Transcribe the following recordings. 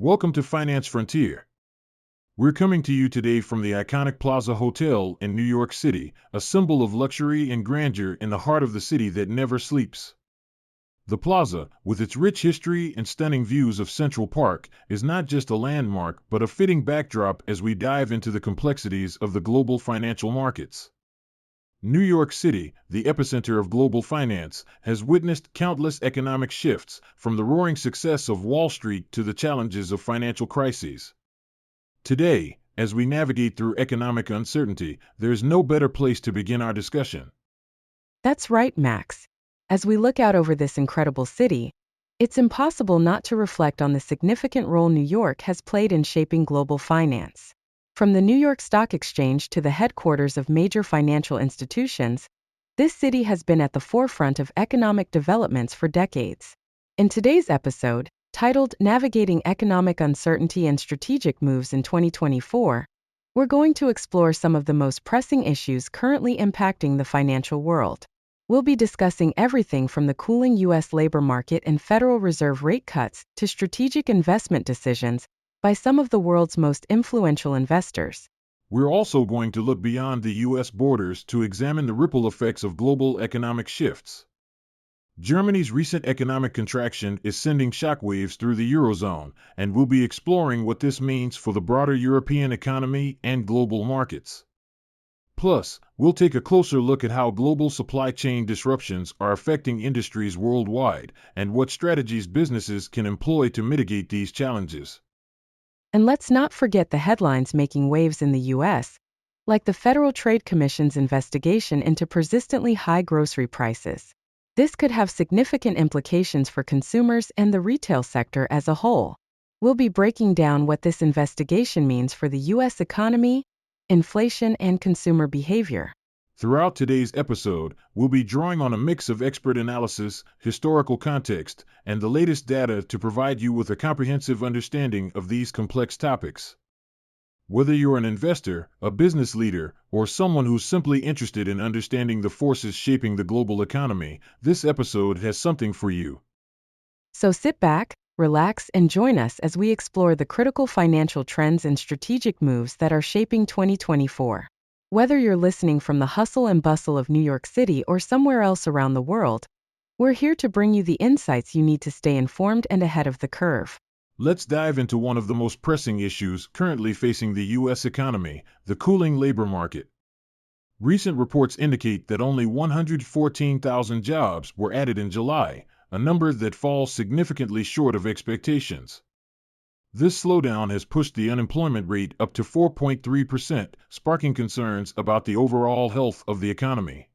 Welcome to Finance Frontier. We're coming to you today from the iconic Plaza Hotel in New York City, a symbol of luxury and grandeur in the heart of the city that never sleeps. The Plaza, with its rich history and stunning views of Central Park, is not just a landmark but a fitting backdrop as we dive into the complexities of the global financial markets. New York City, the epicenter of global finance, has witnessed countless economic shifts, from the roaring success of Wall Street to the challenges of financial crises. Today, as we navigate through economic uncertainty, there is no better place to begin our discussion. That's right, Max. As we look out over this incredible city, it's impossible not to reflect on the significant role New York has played in shaping global finance. From the New York Stock Exchange to the headquarters of major financial institutions, this city has been at the forefront of economic developments for decades. In today's episode, titled Navigating Economic Uncertainty and Strategic Moves in 2024, we're going to explore some of the most pressing issues currently impacting the financial world. We'll be discussing everything from the cooling U.S. labor market and Federal Reserve rate cuts to strategic investment decisions by some of the world's most influential investors. We're also going to look beyond the U.S. borders to examine the ripple effects of global economic shifts. Germany's recent economic contraction is sending shockwaves through the Eurozone, and we'll be exploring what this means for the broader European economy and global markets. Plus, we'll take a closer look at how global supply chain disruptions are affecting industries worldwide and what strategies businesses can employ to mitigate these challenges. And let's not forget the headlines making waves in the U.S., like the Federal Trade Commission's investigation into persistently high grocery prices. This could have significant implications for consumers and the retail sector as a whole. We'll be breaking down what this investigation means for the U.S. economy, inflation, and consumer behavior. Throughout today's episode, we'll be drawing on a mix of expert analysis, historical context, and the latest data to provide you with a comprehensive understanding of these complex topics. Whether you're an investor, a business leader, or someone who's simply interested in understanding the forces shaping the global economy, this episode has something for you. So sit back, relax, and join us as we explore the critical financial trends and strategic moves that are shaping 2024. Whether you're listening from the hustle and bustle of New York City or somewhere else around the world, we're here to bring you the insights you need to stay informed and ahead of the curve. Let's dive into one of the most pressing issues currently facing the U.S. economy, the cooling labor market. Recent reports indicate that only 114,000 jobs were added in July, a number that falls significantly short of expectations. This slowdown has pushed the unemployment rate up to 4.3%, sparking concerns about the overall health of the economy.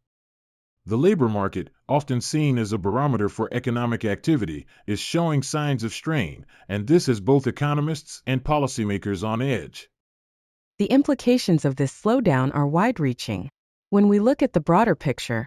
The labor market, often seen as a barometer for economic activity, is showing signs of strain, and this has both economists and policymakers on edge. The implications of this slowdown are wide-reaching. When we look at the broader picture,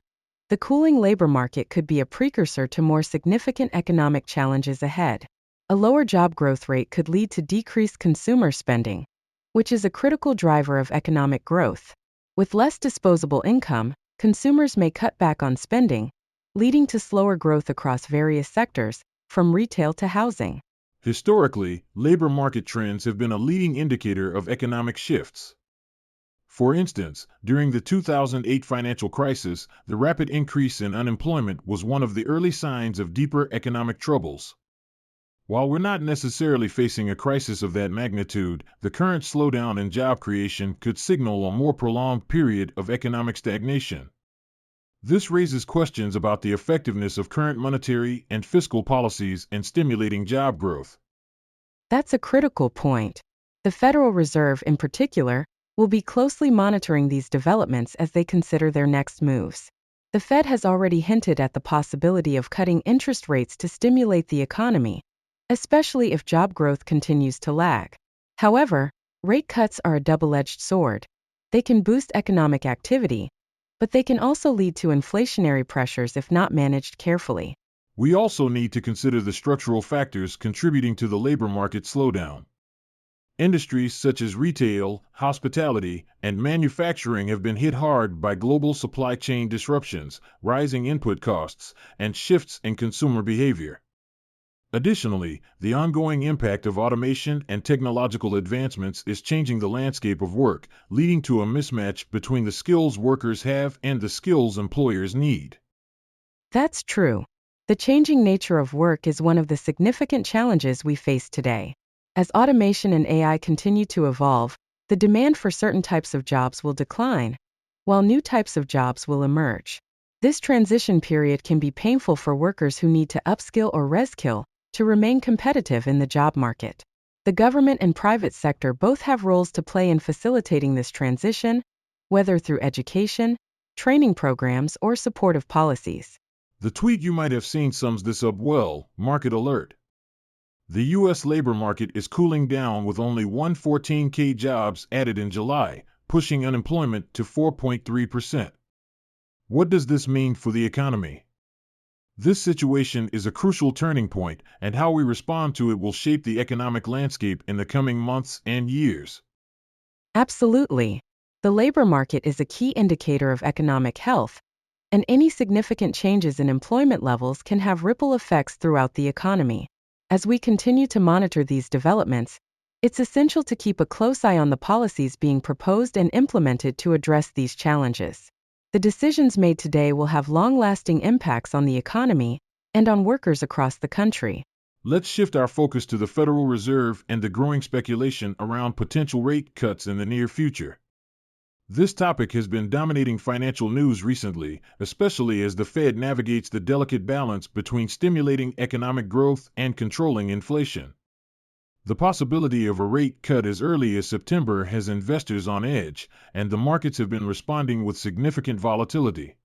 the cooling labor market could be a precursor to more significant economic challenges ahead. A lower job growth rate could lead to decreased consumer spending, which is a critical driver of economic growth. With less disposable income, consumers may cut back on spending, leading to slower growth across various sectors, from retail to housing. Historically, labor market trends have been a leading indicator of economic shifts. For instance, during the 2008 financial crisis, the rapid increase in unemployment was one of the early signs of deeper economic troubles. While we're not necessarily facing a crisis of that magnitude, the current slowdown in job creation could signal a more prolonged period of economic stagnation. This raises questions about the effectiveness of current monetary and fiscal policies in stimulating job growth. That's a critical point. The Federal Reserve, in particular, will be closely monitoring these developments as they consider their next moves. The Fed has already hinted at the possibility of cutting interest rates to stimulate the economy, especially if job growth continues to lag. However, rate cuts are a double-edged sword. They can boost economic activity, but they can also lead to inflationary pressures if not managed carefully. We also need to consider the structural factors contributing to the labor market slowdown. Industries such as retail, hospitality, and manufacturing have been hit hard by global supply chain disruptions, rising input costs, and shifts in consumer behavior. Additionally, the ongoing impact of automation and technological advancements is changing the landscape of work, leading to a mismatch between the skills workers have and the skills employers need. That's true. The changing nature of work is one of the significant challenges we face today. As automation and AI continue to evolve, the demand for certain types of jobs will decline, while new types of jobs will emerge. This transition period can be painful for workers who need to upskill or reskill to remain competitive in the job market. The government and private sector both have roles to play in facilitating this transition, whether through education, training programs, or supportive policies. The tweet you might have seen sums this up well. Market alert. The U.S. labor market is cooling down with only 114,000 jobs added in July, pushing unemployment to 4.3%. What does this mean for the economy? This situation is a crucial turning point, and how we respond to it will shape the economic landscape in the coming months and years. Absolutely. The labor market is a key indicator of economic health, and any significant changes in employment levels can have ripple effects throughout the economy. As we continue to monitor these developments, it's essential to keep a close eye on the policies being proposed and implemented to address these challenges. The decisions made today will have long-lasting impacts on the economy and on workers across the country. Let's shift our focus to the Federal Reserve and the growing speculation around potential rate cuts in the near future. This topic has been dominating financial news recently, especially as the Fed navigates the delicate balance between stimulating economic growth and controlling inflation. The possibility of a rate cut as early as September has investors on edge, and the markets have been responding with significant volatility.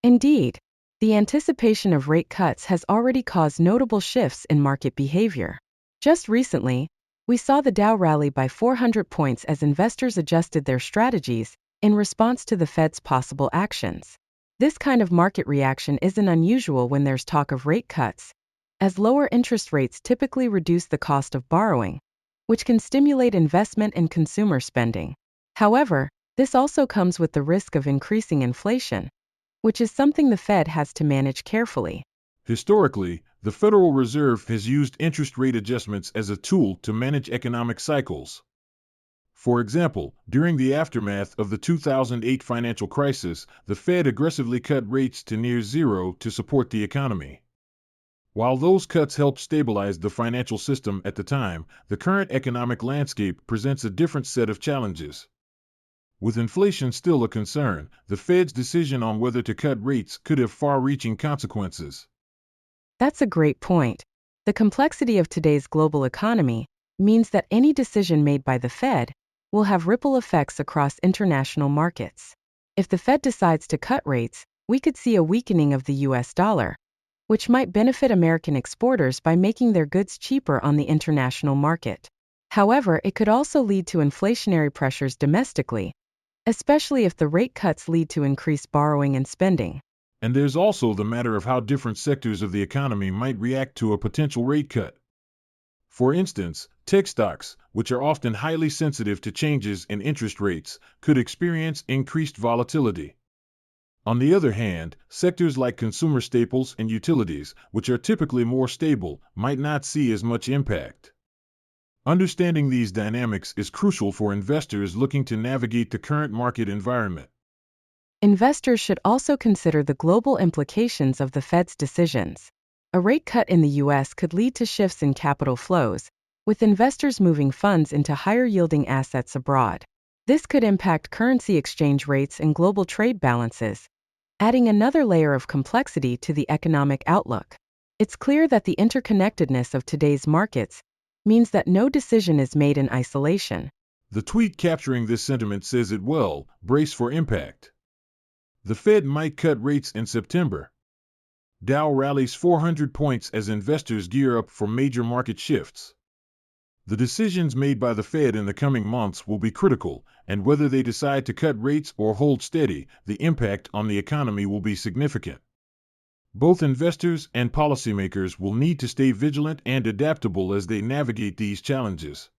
Indeed, the anticipation of rate cuts has already caused notable shifts in market behavior. Just recently, we saw the Dow rally by 400 points as investors adjusted their strategies in response to the Fed's possible actions. This kind of market reaction isn't unusual when there's talk of rate cuts, as lower interest rates typically reduce the cost of borrowing, which can stimulate investment and consumer spending. However, this also comes with the risk of increasing inflation, which is something the Fed has to manage carefully. Historically, the Federal Reserve has used interest rate adjustments as a tool to manage economic cycles. For example, during the aftermath of the 2008 financial crisis, the Fed aggressively cut rates to near zero to support the economy. While those cuts helped stabilize the financial system at the time, the current economic landscape presents a different set of challenges. With inflation still a concern, the Fed's decision on whether to cut rates could have far-reaching consequences. That's a great point. The complexity of today's global economy means that any decision made by the Fed will have ripple effects across international markets. If the Fed decides to cut rates, we could see a weakening of the US dollar, which might benefit American exporters by making their goods cheaper on the international market. However, it could also lead to inflationary pressures domestically, especially if the rate cuts lead to increased borrowing and spending. And there's also the matter of how different sectors of the economy might react to a potential rate cut. For instance, tech stocks, which are often highly sensitive to changes in interest rates, could experience increased volatility. On the other hand, sectors like consumer staples and utilities, which are typically more stable, might not see as much impact. Understanding these dynamics is crucial for investors looking to navigate the current market environment. Investors should also consider the global implications of the Fed's decisions. A rate cut in the US could lead to shifts in capital flows, with investors moving funds into higher-yielding assets abroad. This could impact currency exchange rates and global trade balances, adding another layer of complexity to the economic outlook. It's clear that the interconnectedness of today's markets means that no decision is made in isolation. The tweet capturing this sentiment says it well: brace for impact. The Fed might cut rates in September. Dow rallies 400 points as investors gear up for major market shifts. The decisions made by the Fed in the coming months will be critical, and whether they decide to cut rates or hold steady, the impact on the economy will be significant. Both investors and policymakers will need to stay vigilant and adaptable as they navigate these challenges.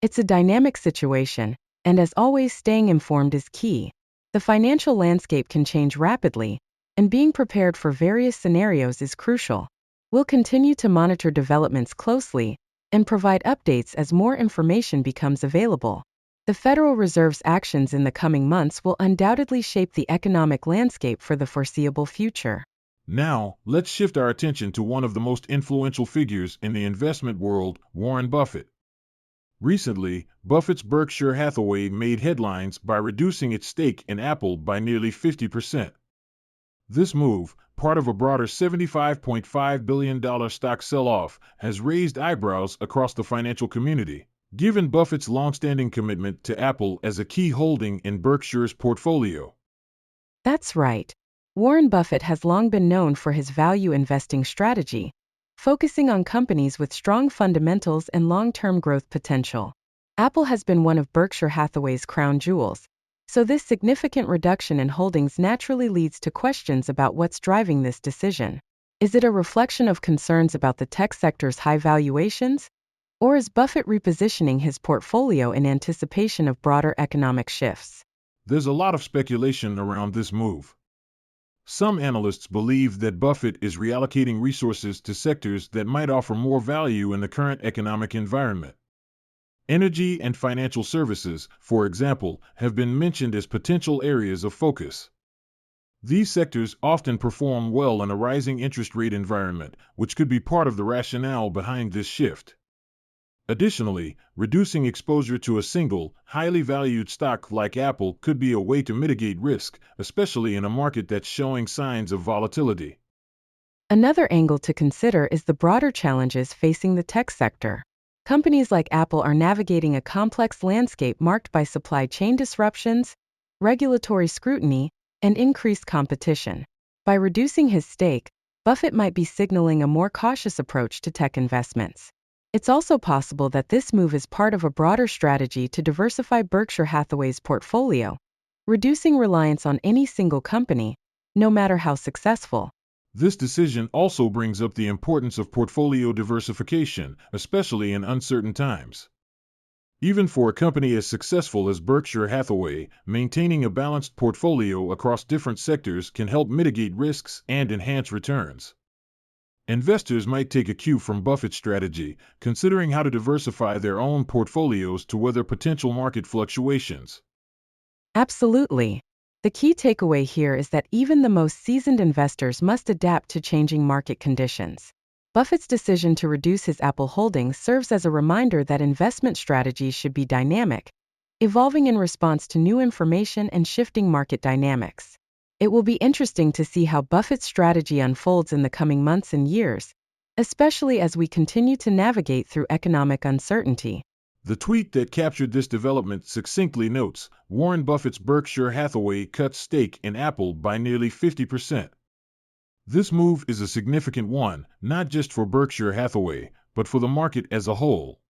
It's a dynamic situation, and as always, staying informed is key. The financial landscape can change rapidly, and being prepared for various scenarios is crucial. We'll continue to monitor developments closely and provide updates as more information becomes available. The Federal Reserve's actions in the coming months will undoubtedly shape the economic landscape for the foreseeable future. Now, let's shift our attention to one of the most influential figures in the investment world, Warren Buffett. Recently, Buffett's Berkshire Hathaway made headlines by reducing its stake in Apple by nearly 50%. This move, part of a broader $75.5 billion stock sell-off, has raised eyebrows across the financial community, given Buffett's long-standing commitment to Apple as a key holding in Berkshire's portfolio. That's right. Warren Buffett has long been known for his value investing strategy, focusing on companies with strong fundamentals and long-term growth potential. Apple has been one of Berkshire Hathaway's crown jewels, so this significant reduction in holdings naturally leads to questions about what's driving this decision. Is it a reflection of concerns about the tech sector's high valuations? Or is Buffett repositioning his portfolio in anticipation of broader economic shifts? There's a lot of speculation around this move. Some analysts believe that Buffett is reallocating resources to sectors that might offer more value in the current economic environment. Energy and financial services, for example, have been mentioned as potential areas of focus. These sectors often perform well in a rising interest rate environment, which could be part of the rationale behind this shift. Additionally, reducing exposure to a single, highly valued stock like Apple could be a way to mitigate risk, especially in a market that's showing signs of volatility. Another angle to consider is the broader challenges facing the tech sector. Companies like Apple are navigating a complex landscape marked by supply chain disruptions, regulatory scrutiny, and increased competition. By reducing his stake, Buffett might be signaling a more cautious approach to tech investments. It's also possible that this move is part of a broader strategy to diversify Berkshire Hathaway's portfolio, reducing reliance on any single company, no matter how successful. This decision also brings up the importance of portfolio diversification, especially in uncertain times. Even for a company as successful as Berkshire Hathaway, maintaining a balanced portfolio across different sectors can help mitigate risks and enhance returns. Investors might take a cue from Buffett's strategy, considering how to diversify their own portfolios to weather potential market fluctuations. Absolutely. The key takeaway here is that even the most seasoned investors must adapt to changing market conditions. Buffett's decision to reduce his Apple holdings serves as a reminder that investment strategies should be dynamic, evolving in response to new information and shifting market dynamics. It will be interesting to see how Buffett's strategy unfolds in the coming months and years, especially as we continue to navigate through economic uncertainty. The tweet that captured this development succinctly notes, Warren Buffett's Berkshire Hathaway cuts stake in Apple by nearly 50%. This move is a significant one, not just for Berkshire Hathaway, but for the market as a whole.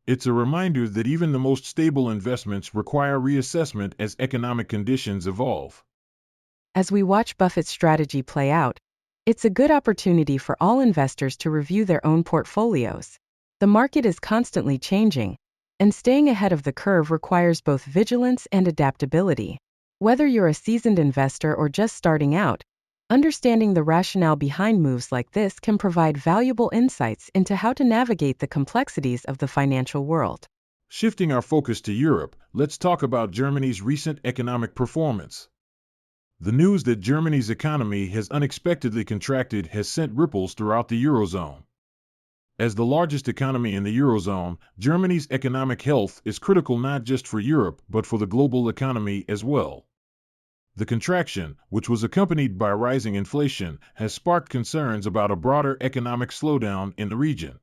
It's a reminder that even the most stable investments require reassessment as economic conditions evolve. As we watch Buffett's strategy play out, it's a good opportunity for all investors to review their own portfolios. The market is constantly changing, and staying ahead of the curve requires both vigilance and adaptability. Whether you're a seasoned investor or just starting out, understanding the rationale behind moves like this can provide valuable insights into how to navigate the complexities of the financial world. Shifting our focus to Europe, let's talk about Germany's recent economic performance. The news that Germany's economy has unexpectedly contracted has sent ripples throughout the Eurozone. As the largest economy in the Eurozone, Germany's economic health is critical not just for Europe but for the global economy as well. The contraction, which was accompanied by rising inflation, has sparked concerns about a broader economic slowdown in the region.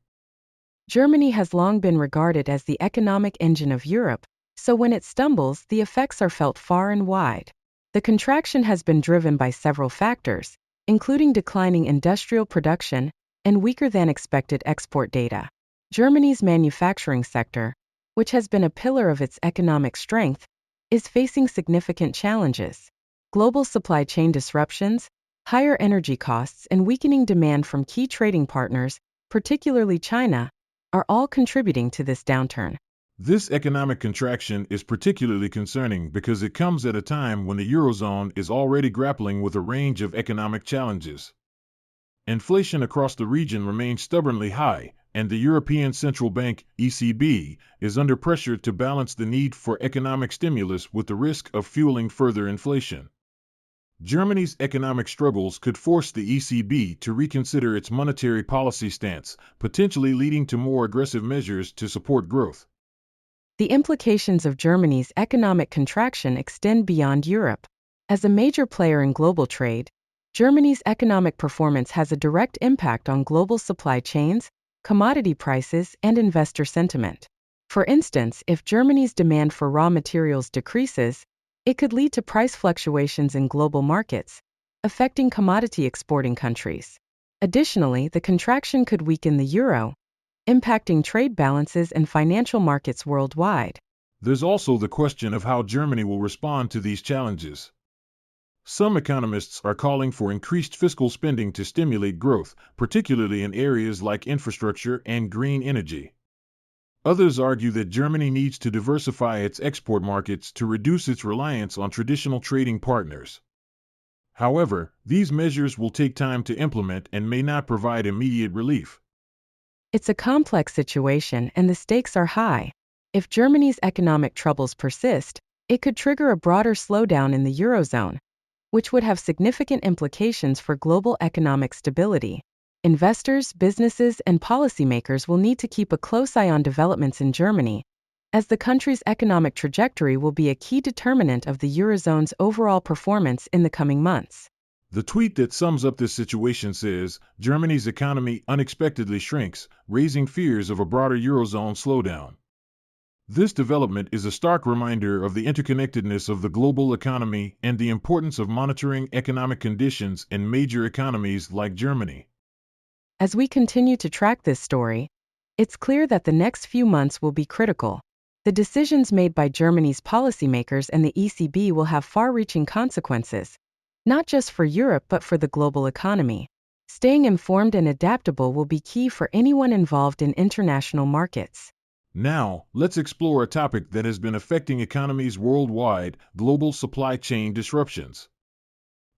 Germany has long been regarded as the economic engine of Europe, so when it stumbles, the effects are felt far and wide. The contraction has been driven by several factors, including declining industrial production and weaker than expected export data. Germany's manufacturing sector, which has been a pillar of its economic strength, is facing significant challenges. Global supply chain disruptions, higher energy costs, and weakening demand from key trading partners, particularly China, are all contributing to this downturn. This economic contraction is particularly concerning because it comes at a time when the Eurozone is already grappling with a range of economic challenges. Inflation across the region remains stubbornly high, and the European Central Bank, ECB, is under pressure to balance the need for economic stimulus with the risk of fueling further inflation. Germany's economic struggles could force the ECB to reconsider its monetary policy stance, potentially leading to more aggressive measures to support growth. The implications of Germany's economic contraction extend beyond Europe. As a major player in global trade, Germany's economic performance has a direct impact on global supply chains, commodity prices, and investor sentiment. For instance, if Germany's demand for raw materials decreases, it could lead to price fluctuations in global markets, affecting commodity exporting countries. Additionally, the contraction could weaken the euro, impacting trade balances and financial markets worldwide. There's also the question of how Germany will respond to these challenges. Some economists are calling for increased fiscal spending to stimulate growth, particularly in areas like infrastructure and green energy. Others argue that Germany needs to diversify its export markets to reduce its reliance on traditional trading partners. However, these measures will take time to implement and may not provide immediate relief. It's a complex situation and the stakes are high. If Germany's economic troubles persist, it could trigger a broader slowdown in the Eurozone, which would have significant implications for global economic stability. Investors, businesses, and policymakers will need to keep a close eye on developments in Germany, as the country's economic trajectory will be a key determinant of the Eurozone's overall performance in the coming months. The tweet that sums up this situation says, Germany's economy unexpectedly shrinks, raising fears of a broader Eurozone slowdown. This development is a stark reminder of the interconnectedness of the global economy and the importance of monitoring economic conditions in major economies like Germany. As we continue to track this story, it's clear that the next few months will be critical. The decisions made by Germany's policymakers and the ECB will have far-reaching consequences, not just for Europe but for the global economy. Staying informed and adaptable will be key for anyone involved in international markets. Now, let's explore a topic that has been affecting economies worldwide: global supply chain disruptions.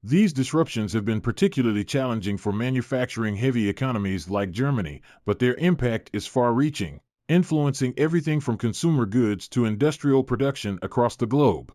These disruptions have been particularly challenging for manufacturing-heavy economies like Germany, but their impact is far-reaching, influencing everything from consumer goods to industrial production across the globe.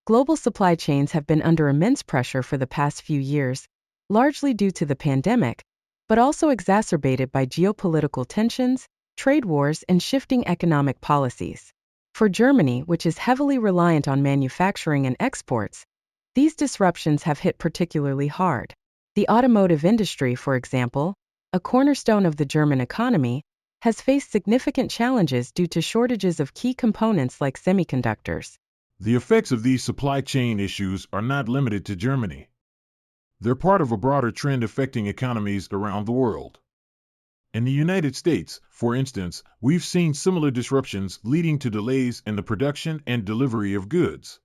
Global supply chains have been under immense pressure for the past few years, largely due to the pandemic, but also exacerbated by geopolitical tensions, trade wars, and shifting economic policies. For Germany, which is heavily reliant on manufacturing and exports, these disruptions have hit particularly hard. The automotive industry, for example, a cornerstone of the German economy, has faced significant challenges due to shortages of key components like semiconductors. The effects of these supply chain issues are not limited to Germany. They're part of a broader trend affecting economies around the world. In the United States, for instance, we've seen similar disruptions leading to delays in the production and delivery of goods.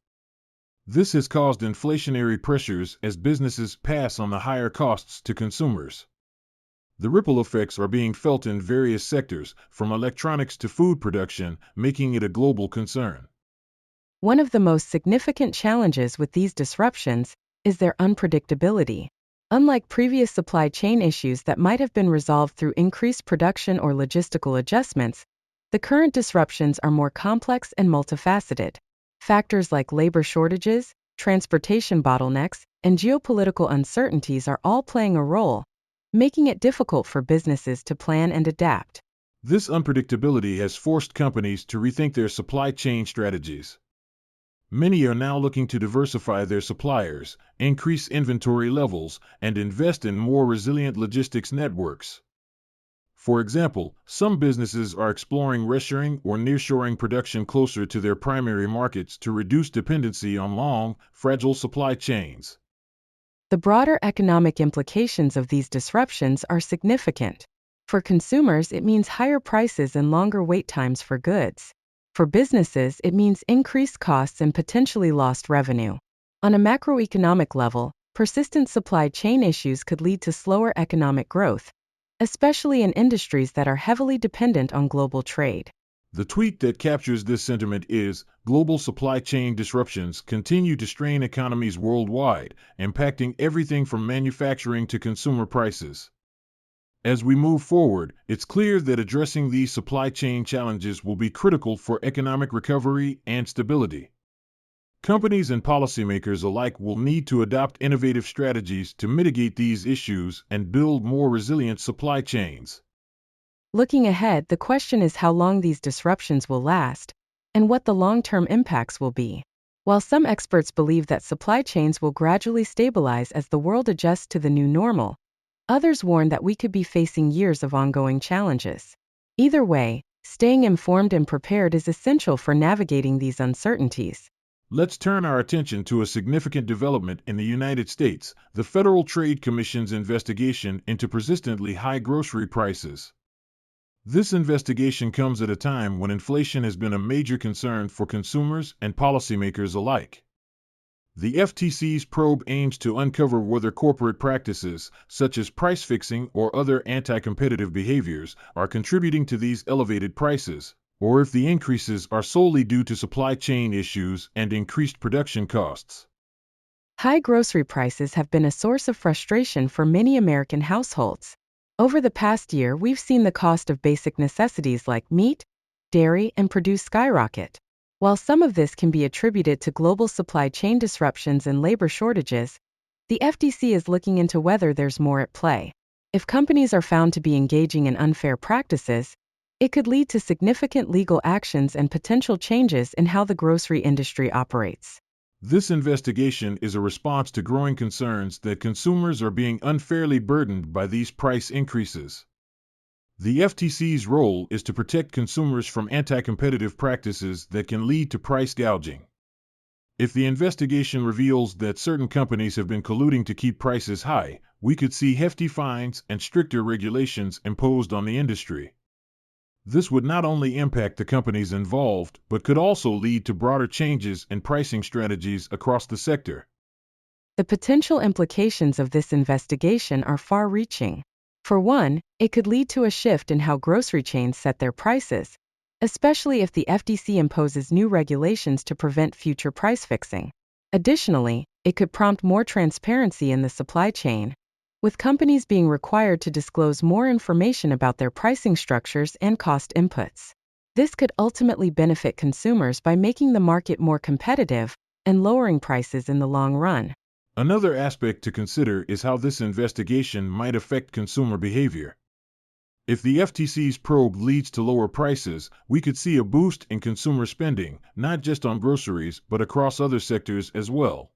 This has caused inflationary pressures as businesses pass on the higher costs to consumers. The ripple effects are being felt in various sectors, from electronics to food production, making it a global concern. One of the most significant challenges with these disruptions is their unpredictability. Unlike previous supply chain issues that might have been resolved through increased production or logistical adjustments, the current disruptions are more complex and multifaceted. Factors like labor shortages, transportation bottlenecks, and geopolitical uncertainties are all playing a role, making it difficult for businesses to plan and adapt. This unpredictability has forced companies to rethink their supply chain strategies. Many are now looking to diversify their suppliers, increase inventory levels, and invest in more resilient logistics networks. For example, some businesses are exploring reshoring or nearshoring production closer to their primary markets to reduce dependency on long, fragile supply chains. The broader economic implications of these disruptions are significant. For consumers, it means higher prices and longer wait times for goods. For businesses, it means increased costs and potentially lost revenue. On a macroeconomic level, persistent supply chain issues could lead to slower economic growth, especially in industries that are heavily dependent on global trade. The tweet that captures this sentiment is, "Global supply chain disruptions continue to strain economies worldwide, impacting everything from manufacturing to consumer prices." As we move forward, it's clear that addressing these supply chain challenges will be critical for economic recovery and stability. Companies and policymakers alike will need to adopt innovative strategies to mitigate these issues and build more resilient supply chains. Looking ahead, the question is how long these disruptions will last and what the long-term impacts will be. While some experts believe that supply chains will gradually stabilize as the world adjusts to the new normal, others warn that we could be facing years of ongoing challenges. Either way, staying informed and prepared is essential for navigating these uncertainties. Let's turn our attention to a significant development in the United States, the Federal Trade Commission's investigation into persistently high grocery prices. This investigation comes at a time when inflation has been a major concern for consumers and policymakers alike. The FTC's probe aims to uncover whether corporate practices, such as price fixing or other anti-competitive behaviors, are contributing to these elevated prices, or if the increases are solely due to supply chain issues and increased production costs. High grocery prices have been a source of frustration for many American households. Over the past year, we've seen the cost of basic necessities like meat, dairy, and produce skyrocket. While some of this can be attributed to global supply chain disruptions and labor shortages, the FTC is looking into whether there's more at play. If companies are found to be engaging in unfair practices, it could lead to significant legal actions and potential changes in how the grocery industry operates. This investigation is a response to growing concerns that consumers are being unfairly burdened by these price increases. The FTC's role is to protect consumers from anti-competitive practices that can lead to price gouging. If the investigation reveals that certain companies have been colluding to keep prices high, we could see hefty fines and stricter regulations imposed on the industry. This would not only impact the companies involved, but could also lead to broader changes in pricing strategies across the sector. The potential implications of this investigation are far-reaching. For one, it could lead to a shift in how grocery chains set their prices, especially if the FTC imposes new regulations to prevent future price fixing. Additionally, it could prompt more transparency in the supply chain, with companies being required to disclose more information about their pricing structures and cost inputs. This could ultimately benefit consumers by making the market more competitive and lowering prices in the long run. Another aspect to consider is how this investigation might affect consumer behavior. If the FTC's probe leads to lower prices, we could see a boost in consumer spending, not just on groceries but across other sectors as well.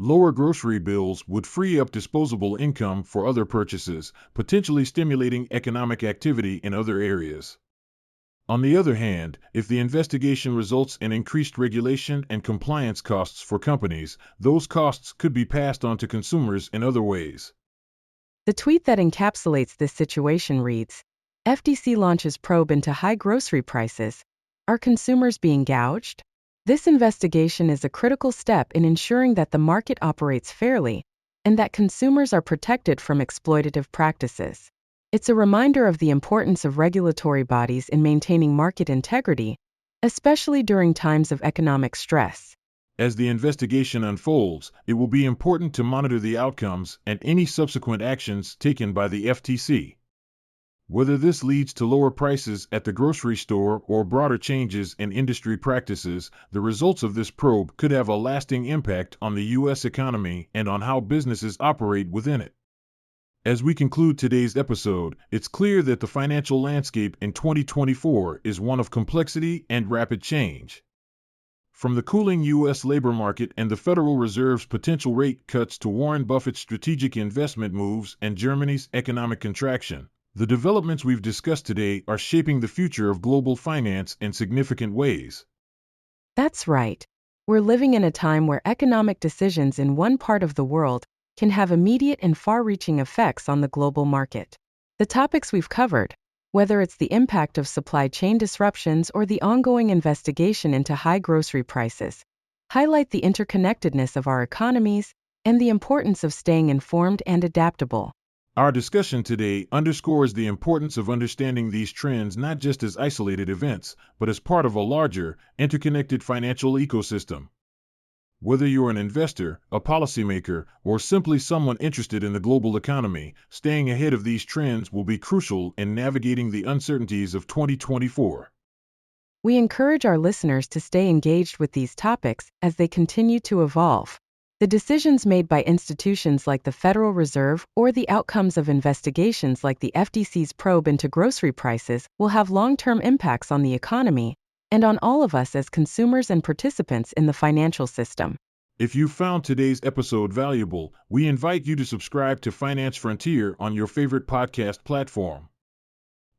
Lower grocery bills would free up disposable income for other purchases, potentially stimulating economic activity in other areas. On the other hand, if the investigation results in increased regulation and compliance costs for companies, those costs could be passed on to consumers in other ways. The tweet that encapsulates this situation reads, "FTC launches probe into high grocery prices. Are consumers being gouged?" This investigation is a critical step in ensuring that the market operates fairly and that consumers are protected from exploitative practices. It's a reminder of the importance of regulatory bodies in maintaining market integrity, especially during times of economic stress. As the investigation unfolds, it will be important to monitor the outcomes and any subsequent actions taken by the FTC. Whether this leads to lower prices at the grocery store or broader changes in industry practices, the results of this probe could have a lasting impact on the U.S. economy and on how businesses operate within it. As we conclude today's episode, it's clear that the financial landscape in 2024 is one of complexity and rapid change. From the cooling U.S. labor market and the Federal Reserve's potential rate cuts to Warren Buffett's strategic investment moves and Germany's economic contraction, the developments we've discussed today are shaping the future of global finance in significant ways. That's right. We're living in a time where economic decisions in one part of the world can have immediate and far-reaching effects on the global market. The topics we've covered, whether it's the impact of supply chain disruptions or the ongoing investigation into high grocery prices, highlight the interconnectedness of our economies and the importance of staying informed and adaptable. Our discussion today underscores the importance of understanding these trends not just as isolated events, but as part of a larger, interconnected financial ecosystem. Whether you're an investor, a policymaker, or simply someone interested in the global economy, staying ahead of these trends will be crucial in navigating the uncertainties of 2024. We encourage our listeners to stay engaged with these topics as they continue to evolve. The decisions made by institutions like the Federal Reserve or the outcomes of investigations like the FTC's probe into grocery prices will have long-term impacts on the economy and on all of us as consumers and participants in the financial system. If you found today's episode valuable, we invite you to subscribe to Finance Frontier on your favorite podcast platform.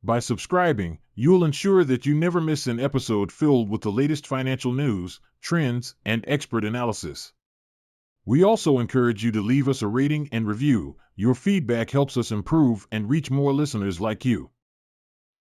By subscribing, you'll ensure that you never miss an episode filled with the latest financial news, trends, and expert analysis. We also encourage you to leave us a rating and review. Your feedback helps us improve and reach more listeners like you.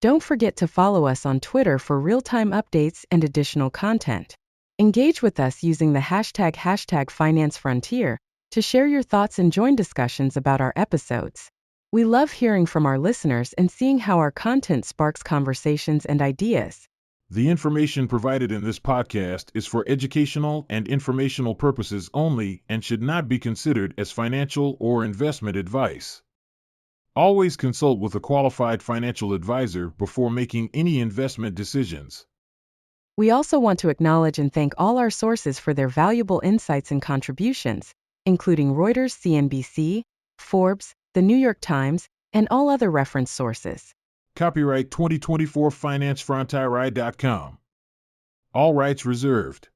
Don't forget to follow us on Twitter for real-time updates and additional content. Engage with us using the hashtag #FinanceFrontier to share your thoughts and join discussions about our episodes. We love hearing from our listeners and seeing how our content sparks conversations and ideas. The information provided in this podcast is for educational and informational purposes only and should not be considered as financial or investment advice. Always consult with a qualified financial advisor before making any investment decisions. We also want to acknowledge and thank all our sources for their valuable insights and contributions, including Reuters, CNBC, Forbes, The New York Times, and all other reference sources. Copyright 2024 FinanceFrontier.com. All rights reserved.